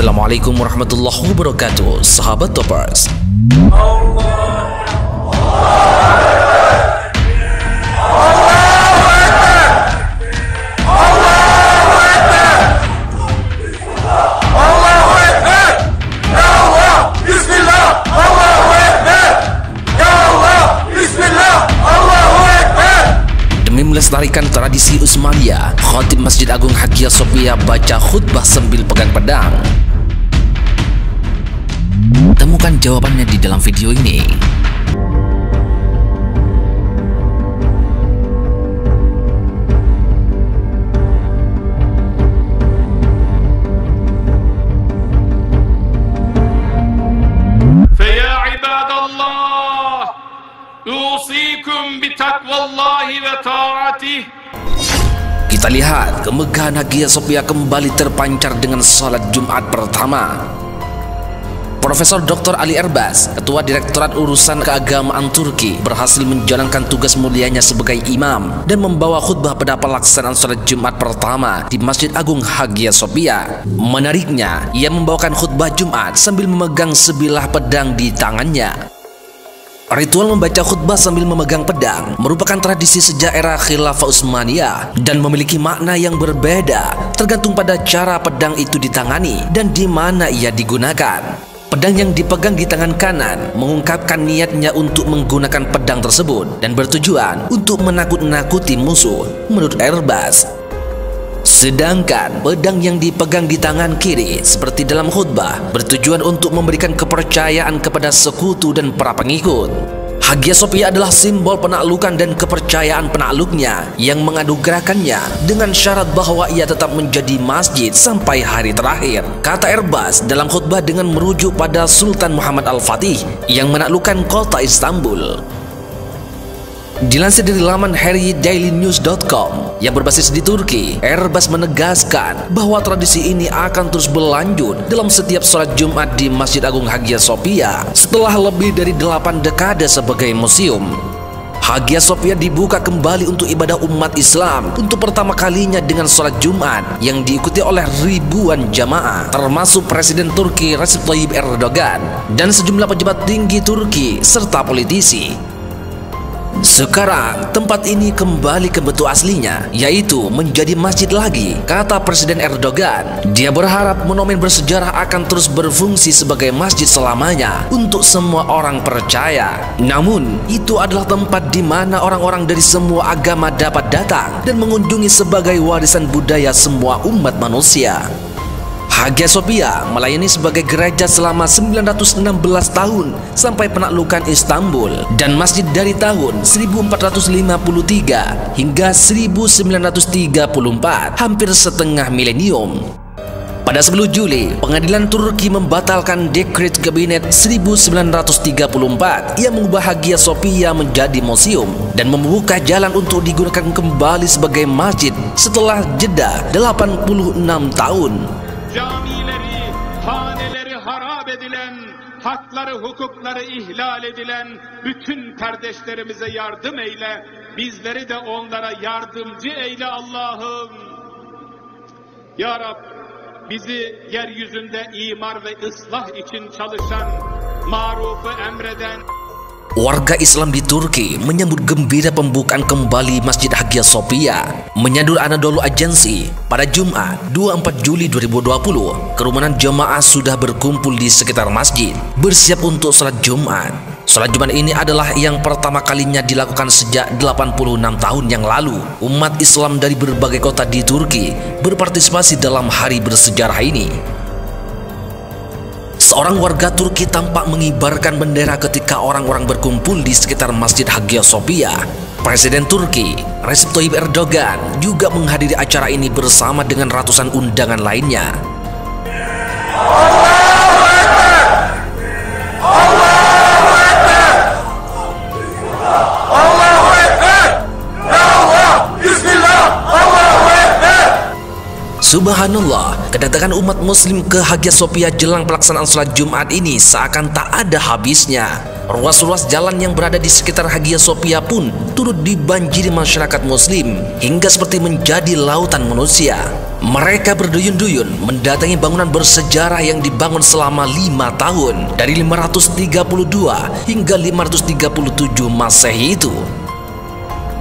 Assalamualaikum warahmatullahi wabarakatuh, sahabat Toppers. Demi melestarikan tradisi Utsmaniyah, Khatib Masjid Agung Hagia Sophia baca khutbah sambil pegang pedang. Temukan jawabannya di dalam video ini. فَيَا عِبَادَ اللَّهِ أُوصِيكُمْ بِتَقْوَى اللَّهِ وَطَاعَتِهِ. Kita lihat kemegahan Hagia Sophia kembali terpancar dengan salat Jumat pertama. Profesor Dr. Ali Erbas, Ketua Direktorat Urusan Keagamaan Turki, berhasil menjalankan tugas mulianya sebagai imam dan membawa khutbah pada pelaksanaan salat Jumat pertama di Masjid Agung Hagia Sophia. Menariknya, ia membawakan khutbah Jumat sambil memegang sebilah pedang di tangannya. Ritual membaca khutbah sambil memegang pedang merupakan tradisi sejak era Khilafah Utsmaniyah dan memiliki makna yang berbeda tergantung pada cara pedang itu ditangani dan di mana ia digunakan. Pedang yang dipegang di tangan kanan mengungkapkan niatnya untuk menggunakan pedang tersebut dan bertujuan untuk menakut-nakuti musuh, menurut Erbas. Sedangkan pedang yang dipegang di tangan kiri seperti dalam khutbah bertujuan untuk memberikan kepercayaan kepada sekutu dan para pengikut. Hagia Sophia adalah simbol penaklukan dan kepercayaan penakluknya yang menganugerahkannya dengan syarat bahwa ia tetap menjadi masjid sampai hari terakhir, kata Erbas dalam khutbah dengan merujuk pada Sultan Muhammad Al-Fatih yang menaklukkan kota Istanbul. Dilansir dari laman harrydailynews.com yang berbasis di Turki, Erbas menegaskan bahwa tradisi ini akan terus berlanjut dalam setiap sholat Jumat di Masjid Agung Hagia Sophia setelah lebih dari 8 dekade sebagai museum. Hagia Sophia dibuka kembali untuk ibadah umat Islam untuk pertama kalinya dengan sholat Jumat yang diikuti oleh ribuan jamaah, termasuk Presiden Turki Recep Tayyip Erdogan dan sejumlah pejabat tinggi Turki serta politisi. Sekarang tempat ini kembali ke bentuk aslinya, yaitu menjadi masjid lagi, kata Presiden Erdogan. Dia berharap monumen bersejarah akan terus berfungsi sebagai masjid selamanya untuk semua orang percaya. Namun, itu adalah tempat di mana orang-orang dari semua agama dapat datang dan mengunjungi sebagai warisan budaya semua umat manusia. Hagia Sophia melayani sebagai gereja selama 916 tahun sampai penaklukan Istanbul dan masjid dari tahun 1453 hingga 1934, hampir setengah milenium. Pada 10 Juli, pengadilan Turki membatalkan dekret kabinet 1934 yang mengubah Hagia Sophia menjadi museum dan membuka jalan untuk digunakan kembali sebagai masjid setelah jeda 86 tahun. Camileri, haneleri harap edilen, hakları, hukukları ihlal edilen bütün kardeşlerimize yardım eyle. Bizleri de onlara yardımcı eyle Allah'ım. Ya Rab, bizi yeryüzünde imar ve ıslah için çalışan, marufu emreden Warga Islam di Turki menyambut gembira pembukaan kembali Masjid Hagia Sophia. Menyadur Anadolu Agency, pada Jumat 24 Juli 2020, kerumunan jemaah sudah berkumpul di sekitar masjid, bersiap untuk sholat Jumat. Sholat Jumat ini adalah yang pertama kalinya dilakukan sejak 86 tahun yang lalu. Umat Islam dari berbagai kota di Turki berpartisipasi dalam hari bersejarah ini. Seorang warga Turki tampak mengibarkan bendera ketika orang-orang berkumpul di sekitar Masjid Hagia Sophia. Presiden Turki Recep Tayyip Erdogan juga menghadiri acara ini bersama dengan ratusan undangan lainnya. Subhanallah, kedatangan umat muslim ke Hagia Sophia jelang pelaksanaan sholat Jumat ini seakan tak ada habisnya. Ruas-ruas jalan yang berada di sekitar Hagia Sophia pun turut dibanjiri masyarakat muslim hingga seperti menjadi lautan manusia. Mereka berduyun-duyun mendatangi bangunan bersejarah yang dibangun selama 5 tahun dari 532 hingga 537 Masehi itu.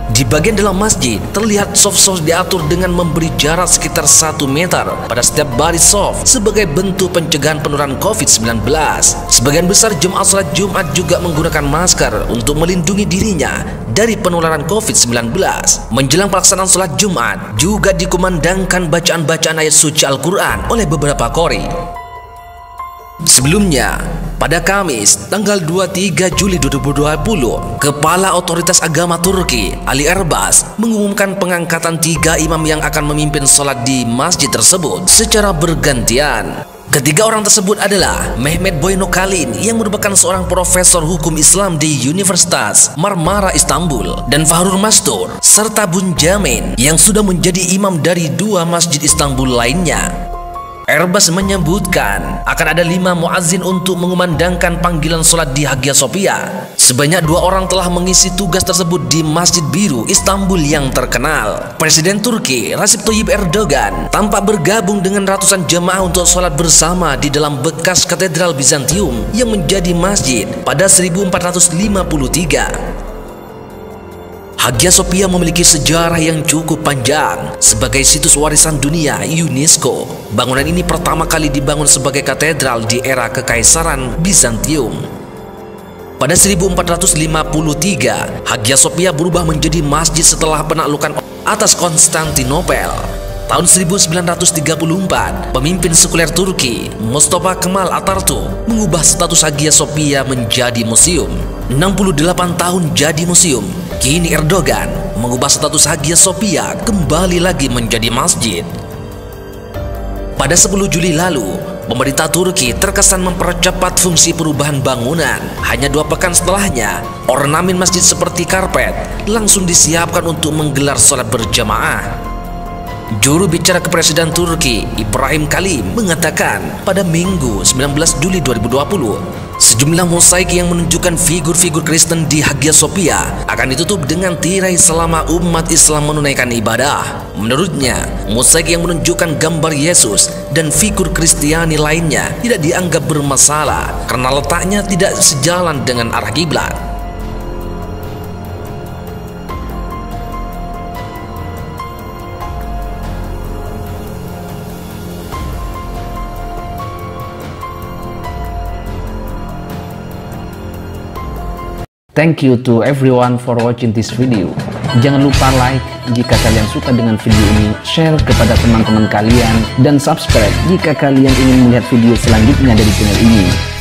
Di bagian dalam masjid terlihat sof-sof diatur dengan memberi jarak sekitar 1 meter pada setiap baris sof sebagai bentuk pencegahan penularan COVID-19. Sebagian besar jemaah salat Jumat juga menggunakan masker untuk melindungi dirinya dari penularan COVID-19. Menjelang pelaksanaan salat Jumat juga dikumandangkan bacaan-bacaan ayat suci Al-Quran oleh beberapa qori. Sebelumnya, pada Kamis, tanggal 23 Juli 2020, Kepala Otoritas Agama Turki, Ali Erbas, mengumumkan pengangkatan 3 imam yang akan memimpin sholat di masjid tersebut secara bergantian. Ketiga orang tersebut adalah Mehmet Boynokalin yang merupakan seorang profesor hukum Islam di Universitas Marmara Istanbul, dan Fahrur Mastur, serta Bunjamin yang sudah menjadi imam dari 2 masjid Istanbul lainnya. Erbas menyebutkan akan ada 5 muazzin untuk mengumandangkan panggilan sholat di Hagia Sophia. Sebanyak 2 orang telah mengisi tugas tersebut di Masjid Biru Istanbul yang terkenal. Presiden Turki Recep Tayyip Erdogan tampak bergabung dengan ratusan jemaah untuk sholat bersama di dalam bekas katedral Bizantium yang menjadi masjid pada 1453. Hagia Sophia memiliki sejarah yang cukup panjang sebagai situs warisan dunia UNESCO. Bangunan ini pertama kali dibangun sebagai katedral di era Kekaisaran Bizantium. Pada 1453, Hagia Sophia berubah menjadi masjid setelah penaklukan atas Konstantinopel. Tahun 1934, pemimpin sekuler Turki, Mustafa Kemal Atatürk, mengubah status Hagia Sophia menjadi museum. 68 tahun jadi museum, kini Erdogan mengubah status Hagia Sophia kembali lagi menjadi masjid. Pada 10 Juli lalu, pemerintah Turki terkesan mempercepat fungsi perubahan bangunan. Hanya 2 pekan setelahnya, ornamen masjid seperti karpet langsung disiapkan untuk menggelar sholat berjamaah. Juru bicara Kepresiden Turki, Ibrahim Kalim, mengatakan pada Minggu 19 Juli 2020, sejumlah mosaik yang menunjukkan figur-figur Kristen di Hagia Sophia akan ditutup dengan tirai selama umat Islam menunaikan ibadah. Menurutnya, mosaik yang menunjukkan gambar Yesus dan figur Kristiani lainnya tidak dianggap bermasalah karena letaknya tidak sejalan dengan arah kiblat. Thank you to everyone for watching this video. Jangan lupa like jika kalian suka dengan video ini, share kepada teman-teman kalian, dan subscribe jika kalian ingin melihat video selanjutnya dari channel ini.